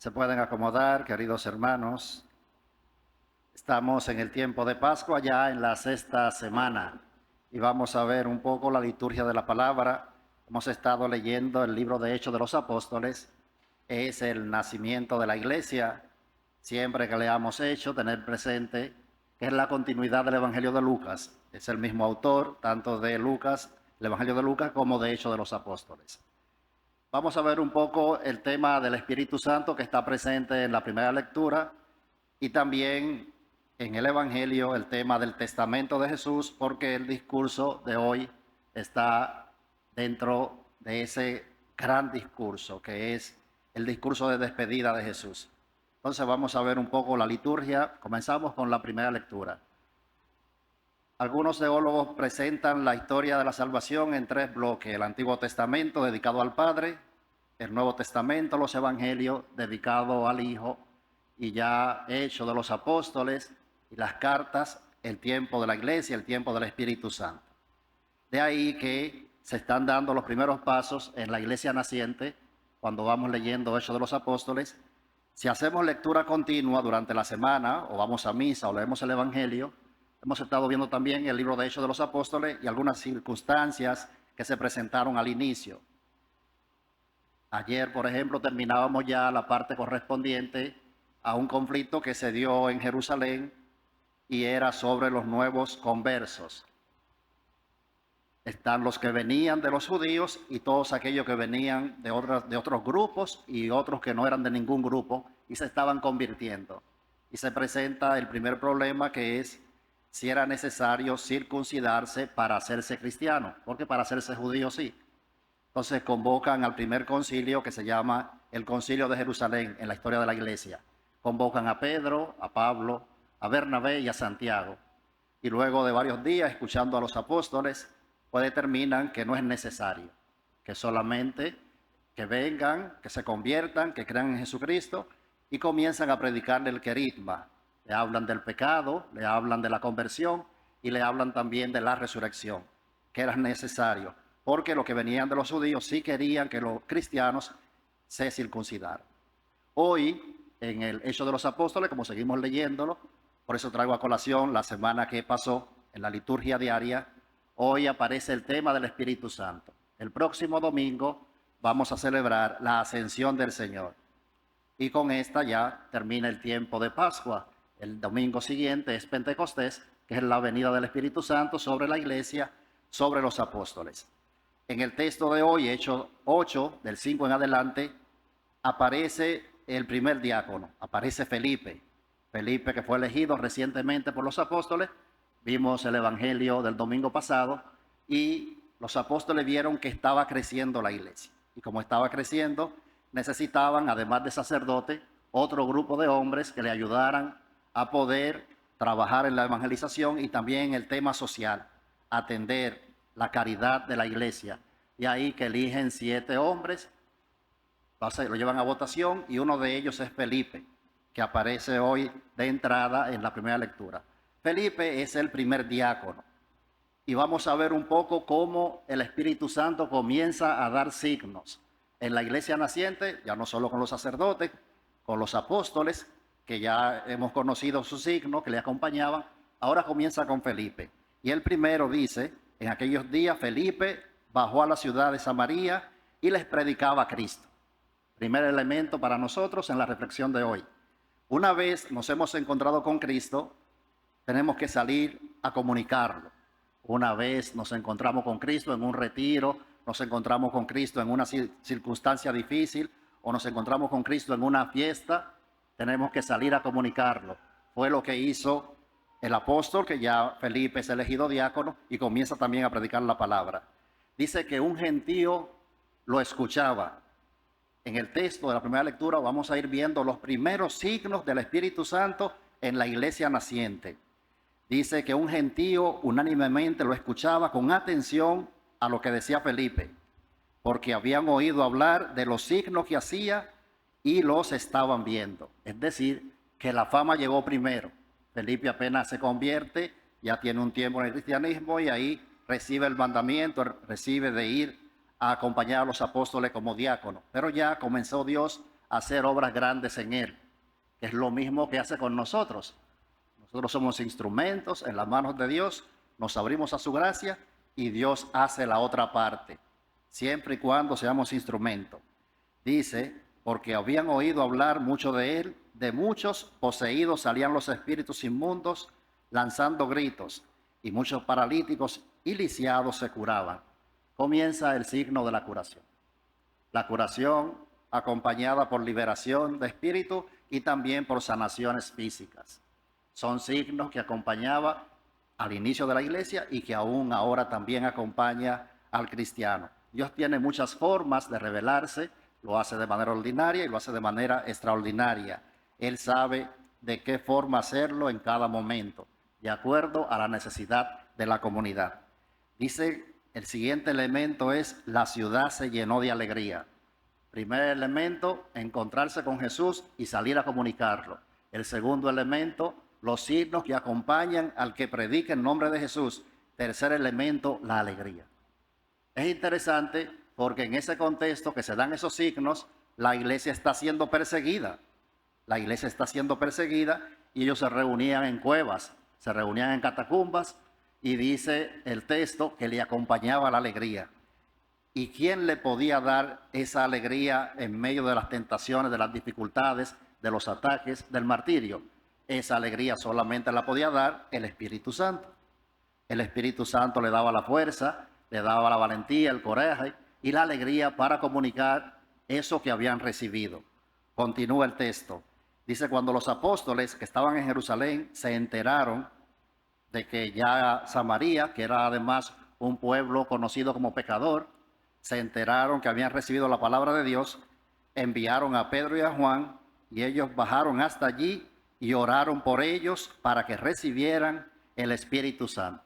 Se pueden acomodar, queridos hermanos. Estamos en el tiempo de Pascua, ya en la sexta semana, y vamos a ver un poco la liturgia de la palabra. Hemos estado leyendo el libro de Hechos de los Apóstoles. Es el nacimiento de la iglesia. Siempre que leamos Hechos, tener presente que es la continuidad del Evangelio de Lucas. Es el mismo autor, tanto de Lucas, el Evangelio de Lucas, como de Hechos de los Apóstoles. Vamos a ver un poco el tema del Espíritu Santo que está presente en la primera lectura y también en el Evangelio el tema del testamento de Jesús, porque el discurso de hoy está dentro de ese gran discurso que es el discurso de despedida de Jesús. Entonces vamos a ver un poco la liturgia. Comenzamos con la primera lectura. Algunos teólogos presentan la historia de la salvación en tres bloques: el Antiguo Testamento dedicado al Padre, el Nuevo Testamento, los Evangelios dedicados al Hijo, y ya Hechos de los Apóstoles y las cartas, el tiempo de la Iglesia, el tiempo del Espíritu Santo. De ahí que se están dando los primeros pasos en la Iglesia naciente cuando vamos leyendo Hechos de los Apóstoles. Si hacemos lectura continua durante la semana, o vamos a misa o leemos el Evangelio, hemos estado viendo también el libro de Hechos de los Apóstoles y algunas circunstancias que se presentaron al inicio. Ayer, por ejemplo, terminábamos ya la parte correspondiente a un conflicto que se dio en Jerusalén y era sobre los nuevos conversos. Están los que venían de los judíos y todos aquellos que venían de otros grupos y otros que no eran de ningún grupo y se estaban convirtiendo. Y se presenta el primer problema, que es si era necesario circuncidarse para hacerse cristiano, porque para hacerse judío sí. Entonces convocan al primer concilio, que se llama el Concilio de Jerusalén en la historia de la iglesia. Convocan a Pedro, a Pablo, a Bernabé y a Santiago. Y luego de varios días escuchando a los apóstoles, pues determinan que no es necesario, que solamente que vengan, que se conviertan, que crean en Jesucristo y comienzan a predicarle el querigma. Le hablan del pecado, le hablan de la conversión y le hablan también de la resurrección, que era necesario, porque los que venían de los judíos sí querían que los cristianos se circuncidaran. Hoy, en el Hecho de los Apóstoles, como seguimos leyéndolo, por eso traigo a colación la semana que pasó en la liturgia diaria, hoy aparece el tema del Espíritu Santo. El próximo domingo vamos a celebrar la ascensión del Señor. Y con esta ya termina el tiempo de Pascua. El domingo siguiente es Pentecostés, que es la venida del Espíritu Santo sobre la iglesia, sobre los apóstoles. En el texto de hoy, Hechos 8, del 5 en adelante, aparece el primer diácono, aparece Felipe. Felipe, que fue elegido recientemente por los apóstoles. Vimos el evangelio del domingo pasado y los apóstoles vieron que estaba creciendo la iglesia. Y como estaba creciendo, necesitaban, además de sacerdotes, otro grupo de hombres que le ayudaran a poder trabajar en la evangelización y también en el tema social, atender la caridad de la iglesia. Y ahí que eligen 7 hombres, lo llevan a votación y uno de ellos es Felipe, que aparece hoy de entrada en la primera lectura. Felipe es el primer diácono y vamos a ver un poco cómo el Espíritu Santo comienza a dar signos en la iglesia naciente, ya no solo con los sacerdotes, con los apóstoles, que ya hemos conocido sus signos que le acompañaban. Ahora comienza con Felipe. Y el primero dice: en aquellos días Felipe bajó a la ciudad de Samaria y les predicaba a Cristo. Primer elemento para nosotros en la reflexión de hoy. Una vez nos hemos encontrado con Cristo, tenemos que salir a comunicarlo. Una vez nos encontramos con Cristo en un retiro, nos encontramos con Cristo en una circunstancia difícil o nos encontramos con Cristo en una fiesta, tenemos que salir a comunicarlo. Fue lo que hizo el apóstol, que ya Felipe es elegido diácono y comienza también a predicar la palabra. Dice que un gentío lo escuchaba. En el texto de la primera lectura vamos a ir viendo los primeros signos del Espíritu Santo en la iglesia naciente. Dice que un gentío unánimemente lo escuchaba con atención a lo que decía Felipe, porque habían oído hablar de los signos que hacía y los estaban viendo. Es decir, que la fama llegó primero. Felipe apenas se convierte, ya tiene un tiempo en el cristianismo y ahí recibe el mandamiento, recibe de ir a acompañar a los apóstoles como diácono. Pero ya comenzó Dios hacer obras grandes en Él, que es lo mismo que hace con nosotros. Nosotros somos instrumentos en las manos de Dios, nos abrimos a su gracia y Dios hace la otra parte, siempre y cuando seamos instrumentos. Dice, porque habían oído hablar mucho de Él, de muchos poseídos salían los espíritus inmundos, lanzando gritos, y muchos paralíticos y lisiados se curaban. Comienza el signo de la curación. La curación acompañada por liberación de espíritu y también por sanaciones físicas. Son signos que acompañaba al inicio de la iglesia y que aún ahora también acompaña al cristiano. Dios tiene muchas formas de revelarse, lo hace de manera ordinaria y lo hace de manera extraordinaria. Él sabe de qué forma hacerlo en cada momento, de acuerdo a la necesidad de la comunidad. Dice, el siguiente elemento es, la ciudad se llenó de alegría. Primer elemento, encontrarse con Jesús y salir a comunicarlo. El segundo elemento, los signos que acompañan al que predica en nombre de Jesús. Tercer elemento, la alegría. Es interesante porque en ese contexto que se dan esos signos, la iglesia está siendo perseguida. La iglesia está siendo perseguida y ellos se reunían en cuevas, se reunían en catacumbas y dice el texto que le acompañaba la alegría. ¿Y quién le podía dar esa alegría en medio de las tentaciones, de las dificultades, de los ataques, del martirio? Esa alegría solamente la podía dar el Espíritu Santo. El Espíritu Santo le daba la fuerza, le daba la valentía, el coraje y la alegría para comunicar eso que habían recibido. Continúa el texto. Dice, cuando los apóstoles que estaban en Jerusalén se enteraron de que ya Samaria, que era además un pueblo conocido como pecador, se enteraron que habían recibido la palabra de Dios, enviaron a Pedro y a Juan y ellos bajaron hasta allí y oraron por ellos para que recibieran el Espíritu Santo.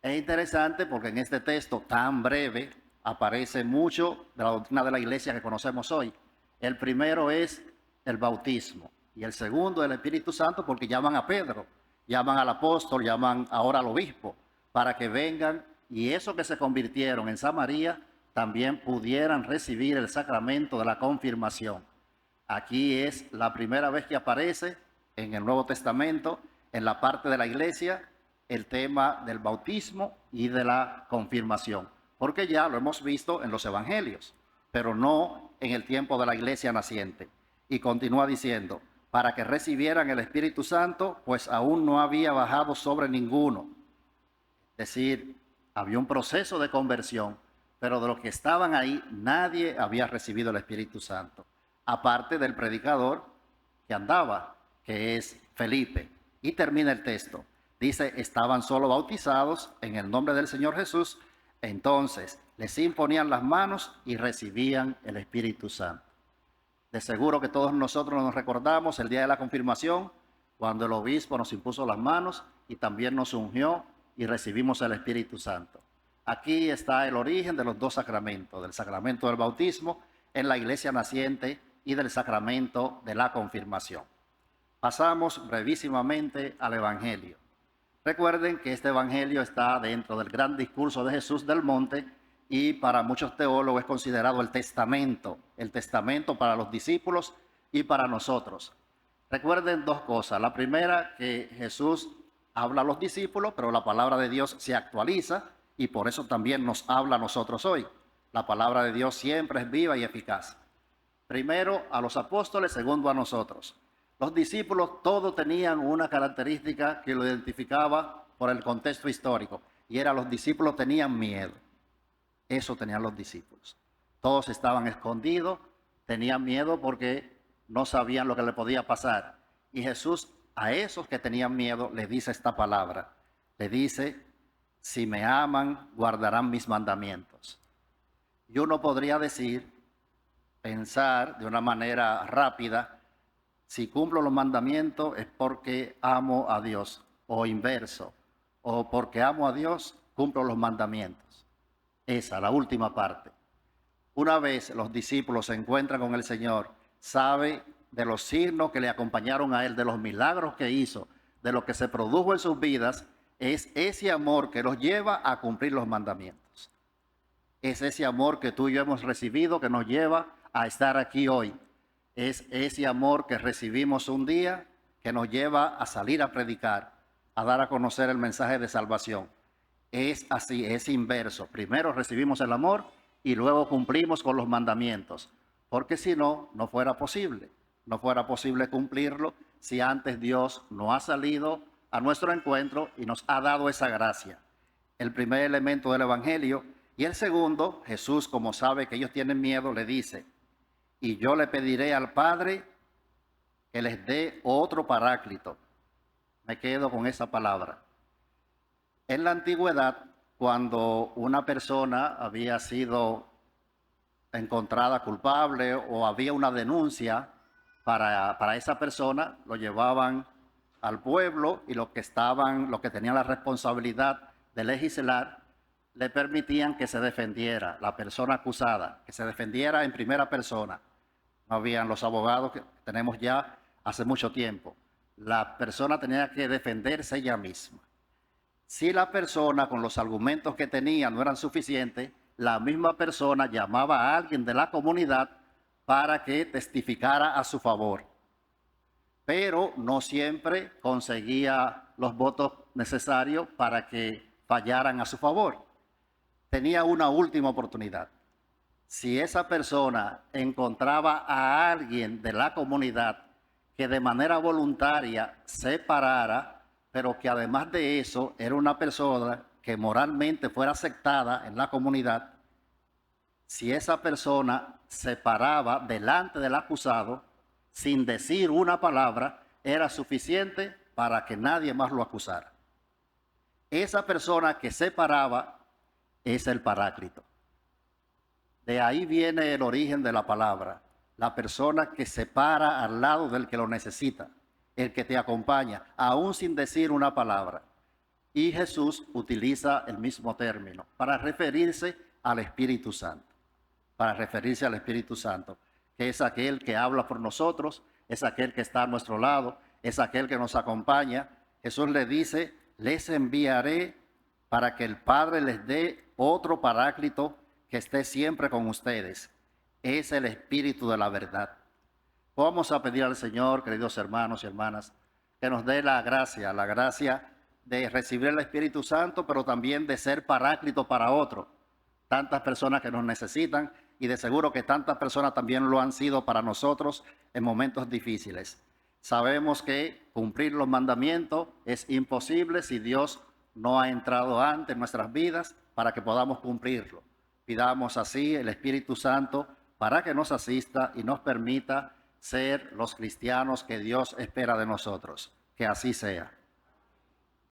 Es interesante porque en este texto tan breve aparece mucho de la doctrina de la iglesia que conocemos hoy. El primero es el bautismo y el segundo el Espíritu Santo, porque llaman a Pedro, llaman al apóstol, llaman ahora al obispo para que vengan y esos que se convirtieron en Samaria también pudieran recibir el sacramento de la confirmación. Aquí es la primera vez que aparece en el Nuevo Testamento, en la parte de la iglesia, el tema del bautismo y de la confirmación, porque ya lo hemos visto en los evangelios, pero no en el tiempo de la iglesia naciente. Y continúa diciendo, para que recibieran el Espíritu Santo, pues aún no había bajado sobre ninguno. Es decir, había un proceso de conversión, pero de los que estaban ahí, nadie había recibido el Espíritu Santo, aparte del predicador que andaba, que es Felipe. Y termina el texto. Dice, estaban solo bautizados en el nombre del Señor Jesús, entonces les imponían las manos y recibían el Espíritu Santo. De seguro que todos nosotros nos recordamos el día de la confirmación, cuando el obispo nos impuso las manos y también nos ungió y recibimos el Espíritu Santo. Aquí está el origen de los dos sacramentos, del sacramento del bautismo en la iglesia naciente y del sacramento de la confirmación. Pasamos brevísimamente al Evangelio. Recuerden que este Evangelio está dentro del gran discurso de Jesús del monte y para muchos teólogos es considerado el testamento para los discípulos y para nosotros. Recuerden dos cosas. La primera, que Jesús habla a los discípulos, pero la palabra de Dios se actualiza y por eso también nos habla a nosotros hoy. La palabra de Dios siempre es viva y eficaz. Primero a los apóstoles, segundo a nosotros. Los discípulos todos tenían una característica que lo identificaba por el contexto histórico y era los discípulos tenían miedo. Eso tenían los discípulos. Todos estaban escondidos, tenían miedo porque no sabían lo que le podía pasar. Y Jesús a esos que tenían miedo le dice esta palabra. Le dice, si me aman, guardarán mis mandamientos. Y uno podría decir, pensar de una manera rápida, si cumplo los mandamientos es porque amo a Dios, o inverso, o porque amo a Dios, cumplo los mandamientos. Esa, la última parte. Una vez los discípulos se encuentran con el Señor, sabe de los signos que le acompañaron a Él, de los milagros que hizo, de lo que se produjo en sus vidas, es ese amor que los lleva a cumplir los mandamientos. Es ese amor que tú y yo hemos recibido que nos lleva a estar aquí hoy. Es ese amor que recibimos un día que nos lleva a salir a predicar, a dar a conocer el mensaje de salvación. Es así, es inverso. Primero recibimos el amor y luego cumplimos con los mandamientos, porque si no, no fuera posible. No fuera posible cumplirlo si antes Dios no ha salido a nuestro encuentro y nos ha dado esa gracia. El primer elemento del Evangelio. Y el segundo, Jesús, como sabe que ellos tienen miedo, le dice, y yo le pediré al Padre que les dé otro paráclito. Me quedo con esa palabra. En la antigüedad, cuando una persona había sido encontrada culpable o había una denuncia para esa persona, lo llevaban al pueblo y los que tenían la responsabilidad de legislar, le permitían que se defendiera la persona acusada, que se defendiera en primera persona. No habían los abogados que tenemos ya hace mucho tiempo. La persona tenía que defenderse ella misma. Si la persona con los argumentos que tenía no eran suficientes, la misma persona llamaba a alguien de la comunidad para que testificara a su favor. Pero no siempre conseguía los votos necesarios para que fallaran a su favor. Tenía una última oportunidad. Si esa persona encontraba a alguien de la comunidad que de manera voluntaria se parara, pero que además de eso era una persona que moralmente fuera aceptada en la comunidad, si esa persona se paraba delante del acusado sin decir una palabra, era suficiente para que nadie más lo acusara. Esa persona que se paraba es el Paráclito. De ahí viene el origen de la palabra. La persona que se para al lado del que lo necesita, el que te acompaña, aún sin decir una palabra. Y Jesús utiliza el mismo término para referirse al Espíritu Santo. Para referirse al Espíritu Santo, que es aquel que habla por nosotros, es aquel que está a nuestro lado, es aquel que nos acompaña. Jesús le dice, les enviaré para que el Padre les dé otro Paráclito que esté siempre con ustedes. Es el Espíritu de la verdad. Vamos a pedir al Señor, queridos hermanos y hermanas, que nos dé la gracia de recibir el Espíritu Santo, pero también de ser Paráclito para otros. Tantas personas que nos necesitan y de seguro que tantas personas también lo han sido para nosotros en momentos difíciles. Sabemos que cumplir los mandamientos es imposible si Dios no ha entrado antes en nuestras vidas para que podamos cumplirlo. Pidamos así el Espíritu Santo para que nos asista y nos permita ser los cristianos que Dios espera de nosotros. Que así sea.